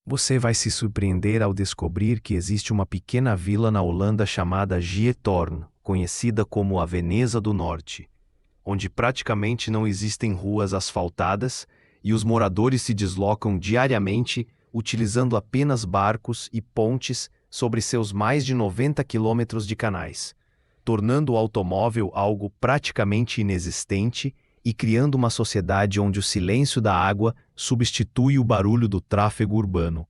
Você vai se surpreender ao descobrir que existe uma pequena vila na Holanda chamada Giethoorn, conhecida como a Veneza do Norte, onde praticamente não existem ruas asfaltadas e os moradores se deslocam diariamente utilizando apenas barcos e pontes sobre seus mais de 90 quilômetros de canais, tornando o automóvel algo praticamente inexistente e criando uma sociedade onde o silêncio da água substitui o barulho do tráfego urbano.